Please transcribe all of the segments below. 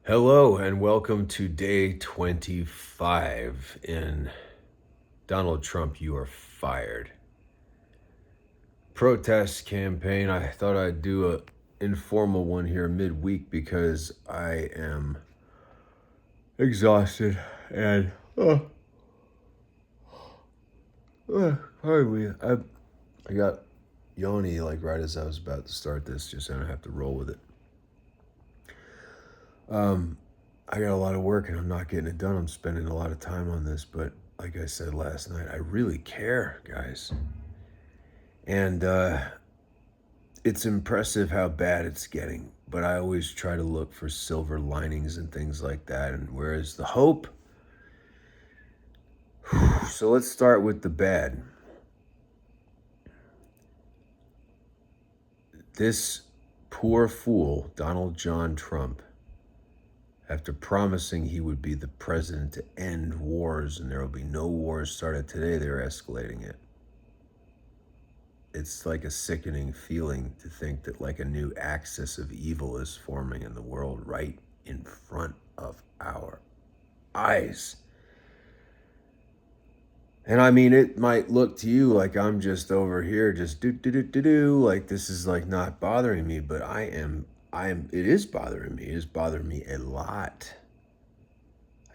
Hello and welcome to day 25 in Donald Trump, you are fired. Protest campaign. I thought I'd do a informal one here midweek because I am exhausted and pardon me. I got yawny like right as I was about to start this, just so I don't have to roll with it. I got a lot of work and I'm not getting it done. I'm spending a lot of time on this, but like I said last night, I really care, guys. And it's impressive how bad it's getting, but I always try to look for silver linings and things like that. And where is the hope? So let's start with the bad. This poor fool, Donald John Trump, after promising he would be the president to end wars and there will be no wars started today, they're escalating it. It's like a sickening feeling to think that like a new axis of evil is forming in the world right in front of our eyes. And I mean, it might look to you like I'm just over here, just do, like this is like not bothering me, but it is bothering me. It is bothering me a lot.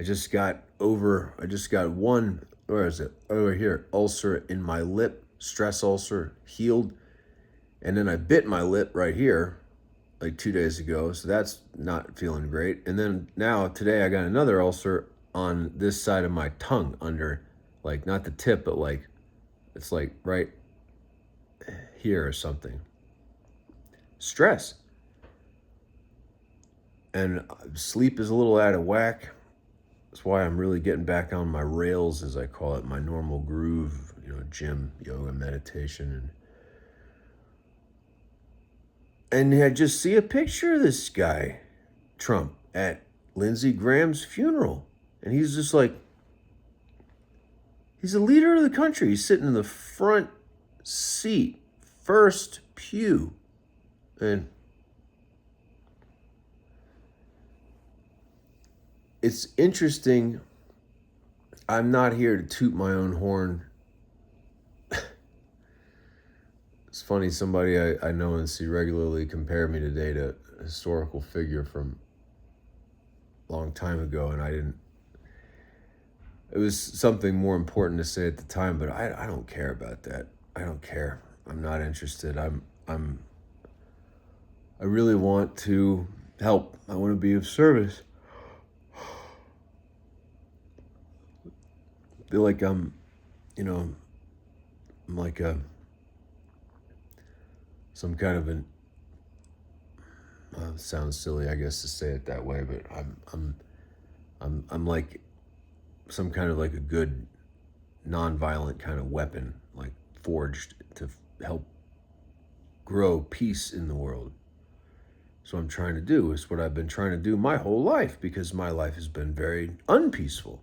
I just got one, where is it? Over here, ulcer in my lip, stress ulcer, healed. And then I bit my lip right here like 2 days ago. So that's not feeling great. And then now today I got another ulcer on this side of my tongue under, like not the tip, but like, it's like right here or something. Stress. And sleep is a little out of whack. That's why I'm really getting back on my rails, as I call it, my normal groove, gym, yoga, meditation. And I just see a picture of this guy, Trump, at Lindsey Graham's funeral. And he's just like, he's the leader of the country. He's sitting in the front seat, first pew. And it's interesting. I'm not here to toot my own horn. It's funny, somebody I know and see regularly compared me today to a historical figure from a long time ago, and it was something more important to say at the time, but I don't care about that. I don't care. I'm not interested. I really want to help. I want to be of service. I feel like I'm like some kind of an sounds silly, I guess, to say it that way, but I'm like some kind of like a good non-violent kind of weapon, like forged to help grow peace in the world. So I'm trying to do is what I've been trying to do my whole life, because my life has been very unpeaceful.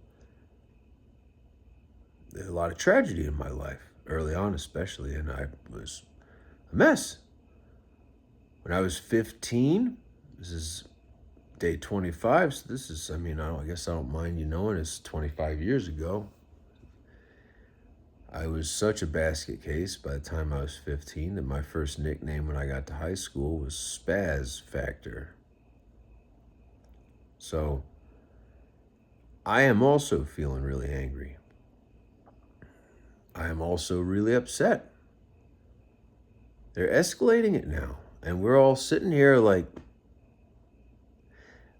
There's a lot of tragedy in my life, early on especially, and I was a mess. When I was 15, this is day 25, so this is, I guess I don't mind you knowing, it's 25 years ago. I was such a basket case by the time I was 15 that my first nickname when I got to high school was Spaz Factor. So I am also feeling really angry. I am also really upset. They're escalating it now. And we're all sitting here like,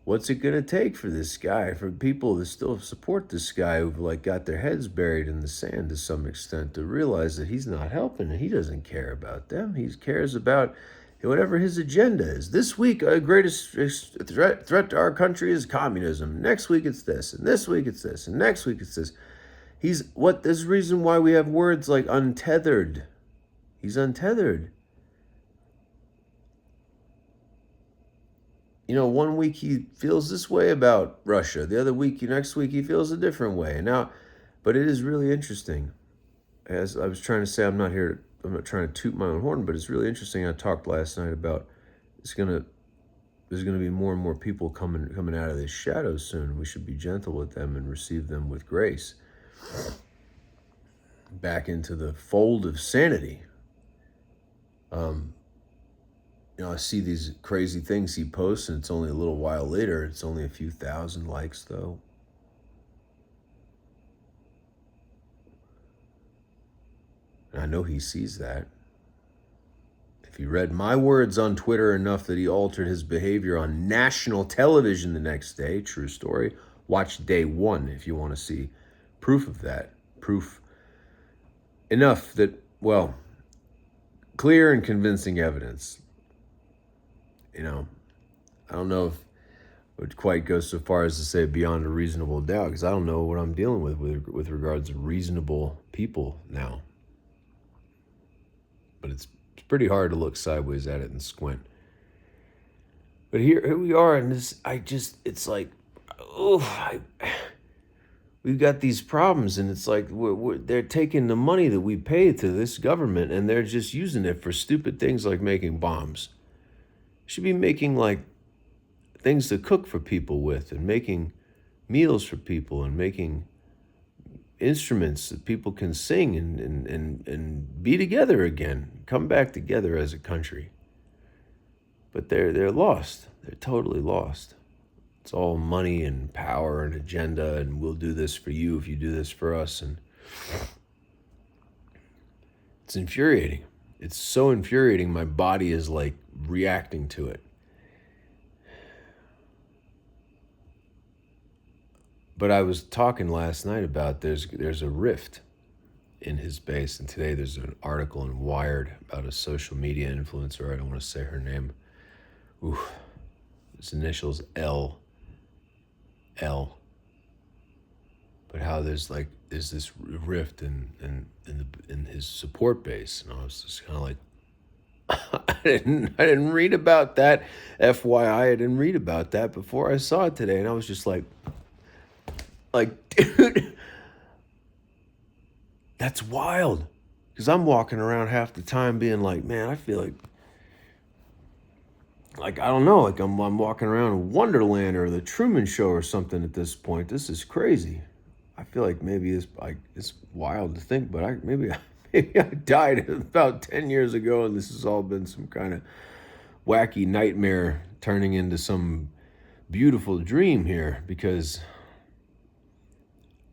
what's it gonna take for this guy, for people to still support this guy who've like got their heads buried in the sand to some extent, to realize that he's not helping and he doesn't care about them. He cares about whatever his agenda is. This week, the greatest threat to our country is communism. Next week it's this, and this week it's this, and next week it's this. There's the reason why we have words like untethered. He's untethered. 1 week he feels this way about Russia. The other week, next week, he feels a different way. Now, but it is really interesting. As I was trying to say, I'm not trying to toot my own horn, but it's really interesting. I talked last night about, it's going to there's going to be more and more people coming out of this shadow soon. We should be gentle with them and receive them with grace. Back into the fold of sanity. I see these crazy things he posts, and it's only a little while later. It's only a few thousand likes, though. And I know he sees that. If he read my words on Twitter enough that he altered his behavior on national television the next day, true story, watch day 1 if you want to see proof of that. Proof enough that, well, clear and convincing evidence. I don't know if it would quite go so far as to say beyond a reasonable doubt, because I don't know what I'm dealing with regards to reasonable people now. But it's pretty hard to look sideways at it and squint. But here we are, and it's like, we've got these problems, and it's like they're taking the money that we pay to this government, and they're just using it for stupid things like making bombs. Should be making like things to cook for people with, and making meals for people, and making instruments that people can sing and be together again, come back together as a country. But they're lost. They're totally lost. It's all money and power and agenda, and we'll do this for you if you do this for us. And it's infuriating. It's so infuriating. My body is like reacting to it. But I was talking last night about there's a rift in his base, and today there's an article in Wired about a social media influencer. I don't want to say her name. His initials L. But how there's this rift in his support base, and I was just kind of like, I didn't read about that. FYI, I didn't read about that before I saw it today, and I was just like, dude, that's wild. Because I'm walking around half the time being like, man, I feel like I don't know, like I'm walking around Wonderland or the Truman Show or something at this point. This is crazy. I feel like maybe it's wild to think, but maybe I died about 10 years ago, and this has all been some kind of wacky nightmare turning into some beautiful dream here, because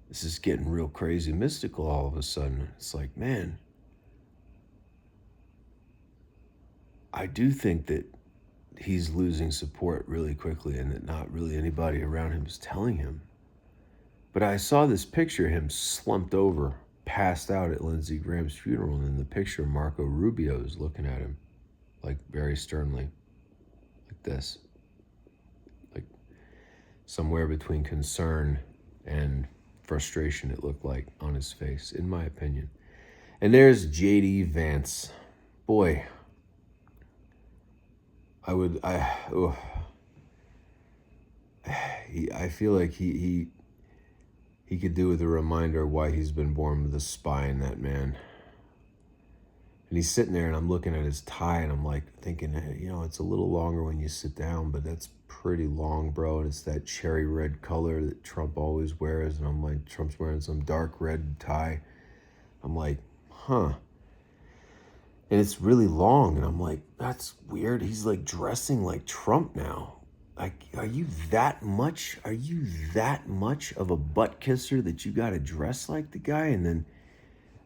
this is getting real crazy mystical all of a sudden. It's like, man, I do think that he's losing support really quickly, and that not really anybody around him is telling him. But I saw this picture of him slumped over, passed out at Lindsey Graham's funeral, and in the picture Marco Rubio is looking at him, like very sternly, like this. Like somewhere between concern and frustration, it looked like, on his face, in my opinion. And there's J.D. Vance. Boy, I feel like he could do with a reminder of why he's been born with a spine, that man. And he's sitting there, and I'm looking at his tie, and I'm like thinking, hey, it's a little longer when you sit down, but that's pretty long, bro. And it's that cherry red color that Trump always wears. And I'm like, Trump's wearing some dark red tie. I'm like, huh. And it's really long, and I'm like, that's weird. He's like dressing like Trump now. Like, are you that much of a butt kisser that you got to dress like the guy? And then,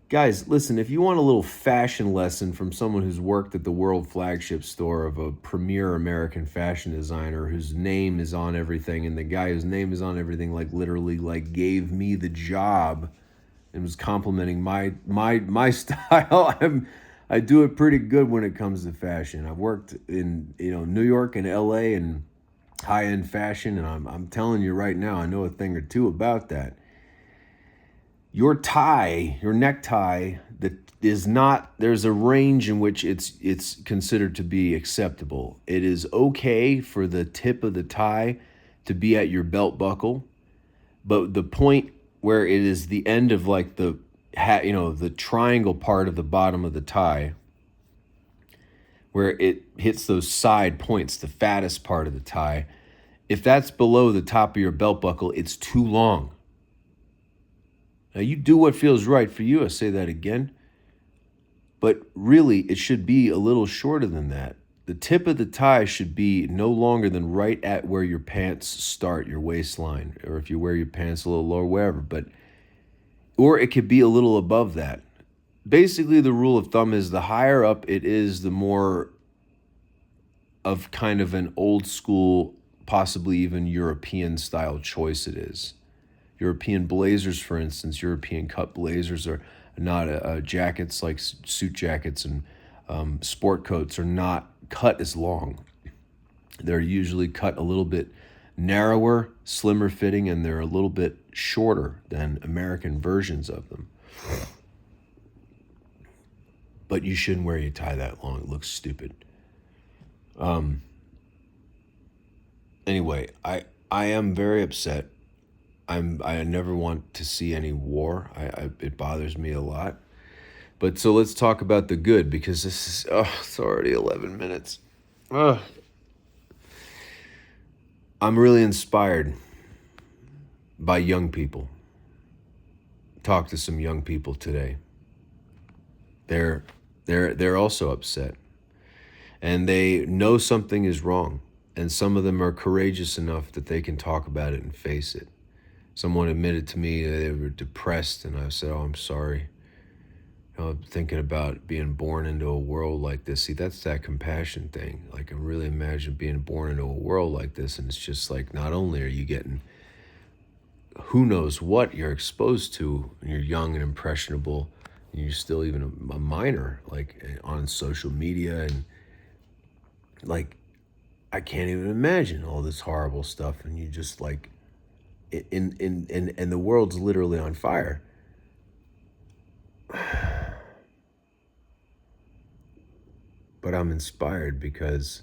guys, listen, if you want a little fashion lesson from someone who's worked at the world flagship store of a premier American fashion designer whose name is on everything, and the guy whose name is on everything, like literally like gave me the job and was complimenting my style, I do it pretty good when it comes to fashion. I've worked in New York and LA and high-end fashion, and I'm telling you right now, I know a thing or two about that. Your necktie, that is not, there's a range in which it's considered to be acceptable. It is okay for the tip of the tie to be at your belt buckle, but the point where it is the end of like the hat, the triangle part of the bottom of the tie, where it hits those side points, the fattest part of the tie. If that's below the top of your belt buckle, it's too long. Now, you do what feels right for you. I say that again. But really, it should be a little shorter than that. The tip of the tie should be no longer than right at where your pants start, your waistline, or if you wear your pants a little lower, wherever. Or it could be a little above that. Basically, the rule of thumb is the higher up it is, the more of kind of an old school, possibly even European style choice it is. European blazers, for instance, European cut blazers are not jackets like suit jackets, and sport coats are not cut as long. They're usually cut a little bit narrower, slimmer fitting, and they're a little bit shorter than American versions of them. But you shouldn't wear your tie that long. It looks stupid. Anyway, I am very upset. I never want to see any war. It bothers me a lot. But so let's talk about the good, because this is, it's already 11 minutes. I'm really inspired by young people. Talked to some young people today. They're also upset. And they know something is wrong. And some of them are courageous enough that they can talk about it and face it. Someone admitted to me that they were depressed, and I said, I'm sorry. I'm thinking about being born into a world like this. See, that's that compassion thing. Like, I really imagine being born into a world like this, and it's just like, not only are you getting who knows what you're exposed to when you're young and impressionable, and you're still even a minor, like on social media, and like, I can't even imagine all this horrible stuff, and you just like, and the world's literally on fire. But I'm inspired because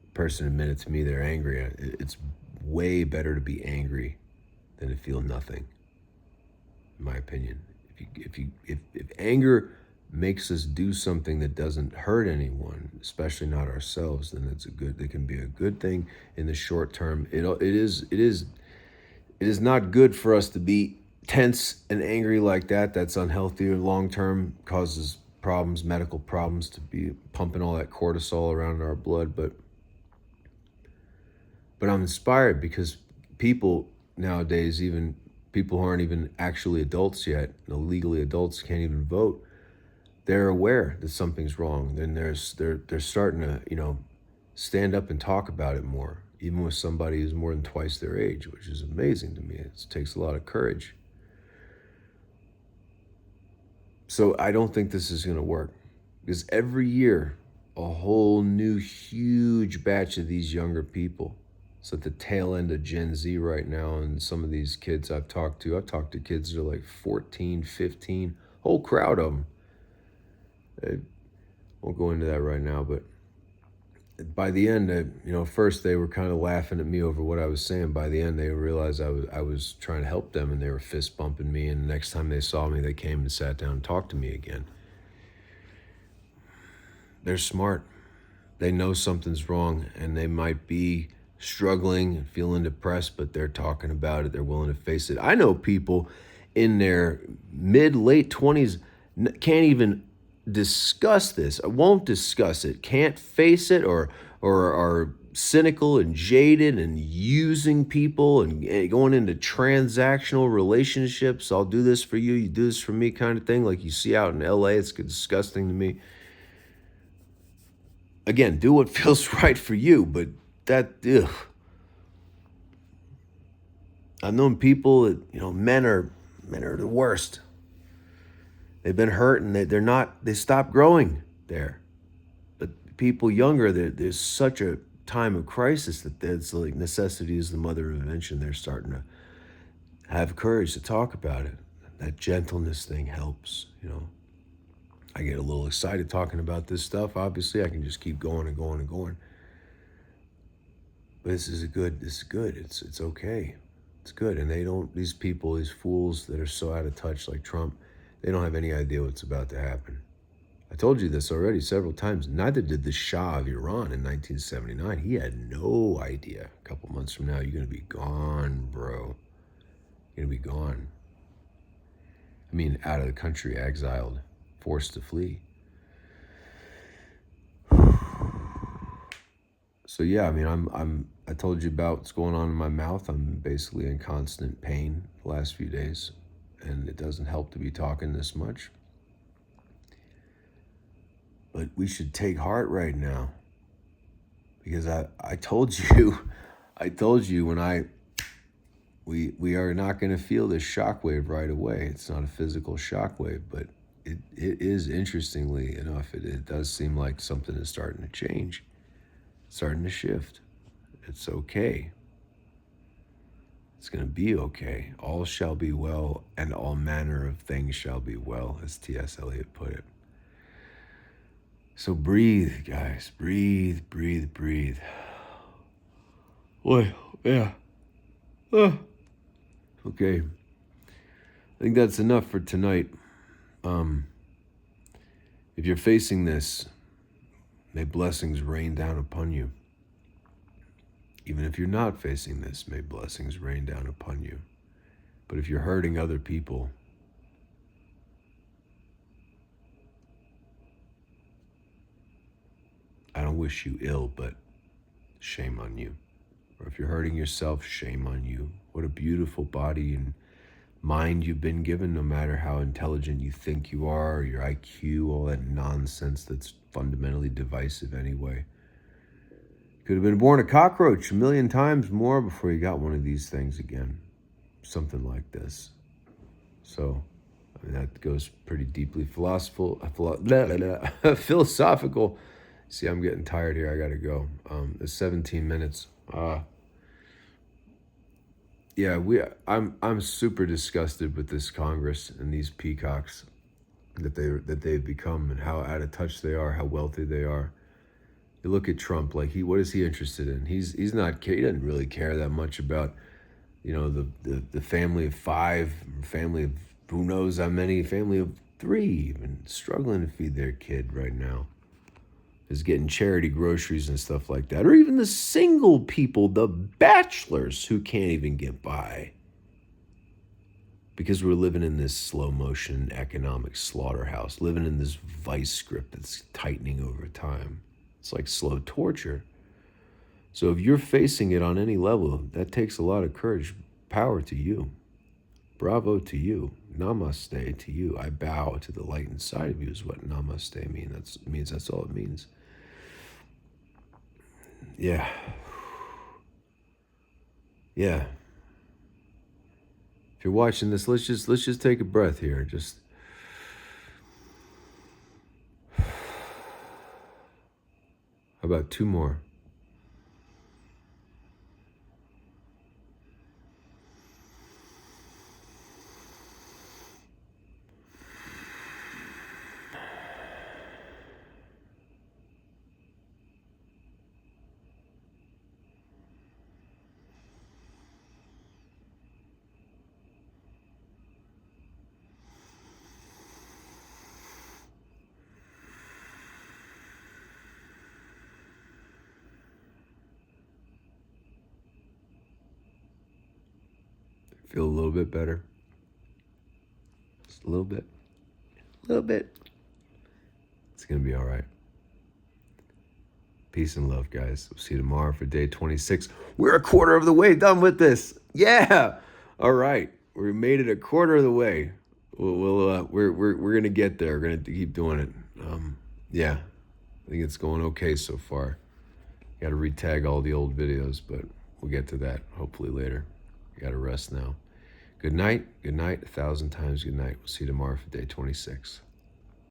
a person admitted to me they're angry. It's way better to be angry than to feel nothing, in my opinion. If anger makes us do something that doesn't hurt anyone, especially not ourselves, then it can be a good thing in the short term. It is not good for us to be tense and angry like that. That's unhealthy long term, causes problems, medical problems, to be pumping all that cortisol around in our blood. But I'm inspired because people nowadays, even people who aren't even actually adults yet, legally adults, can't even vote, they're aware that something's wrong. Then they're starting to, stand up and talk about it more, even with somebody who's more than twice their age, which is amazing to me. It takes a lot of courage. So I don't think this is going to work, because every year a whole new huge batch of these younger people. It's at the tail end of Gen Z right now, and some of these kids I've talked to kids that are like 14, 15, whole crowd of them. I won't go into that right now, but by the end, first they were kind of laughing at me over what I was saying. By the end, they realized I was trying to help them, and they were fist bumping me. And the next time they saw me, they came and sat down and talked to me again. They're smart. They know something's wrong, and they might be struggling and feeling depressed, but they're talking about it. They're willing to face it. I know people in their late 20s can't even discuss this. I won't discuss it. Can't face it, or are cynical and jaded and using people and going into transactional relationships. I'll do this for you, you do this for me kind of thing, like you see out in LA. It's disgusting to me. Again, do what feels right for you, but I've known people that, men are the worst. They've been hurt, and they stop growing there. But people younger, there's such a time of crisis that it's like necessity is the mother of invention. They're starting to have courage to talk about it. That gentleness thing helps, I get a little excited talking about this stuff. Obviously, I can just keep going and going and going. But this is good. It's okay. It's good. And these fools that are so out of touch like Trump, they don't have any idea what's about to happen. I told you this already several times. Neither did the Shah of Iran in 1979. He had no idea. A couple months from now, you're going to be gone, bro. You're going to be gone. I mean, out of the country, exiled, forced to flee. So yeah, I mean, I told you about what's going on in my mouth. I'm basically in constant pain the last few days, and it doesn't help to be talking this much. But we should take heart right now, because I told you, when we are not going to feel this shockwave right away. It's not a physical shockwave, but it is, interestingly enough, it does seem like something is starting to change, starting to shift. It's okay. It's going to be okay. All shall be well, and all manner of things shall be well, as T.S. Eliot put it. So breathe, guys. Breathe, breathe, breathe. Boy, yeah. Okay. I think that's enough for tonight. If you're facing this, may blessings rain down upon you. Even if you're not facing this, may blessings rain down upon you. But if you're hurting other people, I don't wish you ill, but shame on you. Or if you're hurting yourself, shame on you. What a beautiful body and mind you've been given, no matter how intelligent you think you are, your IQ, all that nonsense that's fundamentally divisive anyway. Could have been born a cockroach 1,000,000 times more before you got one of these things again. Something like this. So, I mean, that goes pretty deeply philosophical. See, I'm getting tired here. I gotta go. It's 17 minutes. Yeah, I'm super disgusted with this Congress and these peacocks that they've become, and how out of touch they are, how wealthy they are. You look at Trump, like what is he interested in? He doesn't really care that much about, the family of 5, family of who knows how many, family of 3, even struggling to feed their kid right now. Is getting charity groceries and stuff like that. Or even the single people, the bachelors who can't even get by. Because we're living in this slow motion economic slaughterhouse, living in this vice script that's tightening over time. It's like slow torture. So if you're facing it on any level, that takes a lot of courage. Power to you. Bravo to you. Namaste to you. I bow to the light inside of you is what namaste means. That's all it means. Yeah. Yeah. If you're watching this, let's just take a breath here. Just how about 2 more? Feel a little bit better. Just a little bit. A little bit. It's going to be all right. Peace and love, guys. We'll see you tomorrow for day 26. We're a quarter of the way done with this. Yeah. All right. We made it a quarter of the way. We're going to get there. We're going to keep doing it. Yeah. I think it's going okay so far. Got to retag all the old videos, but we'll get to that hopefully later. Got to rest now. Good night, 1,000 times good night. We'll see you tomorrow for day 26.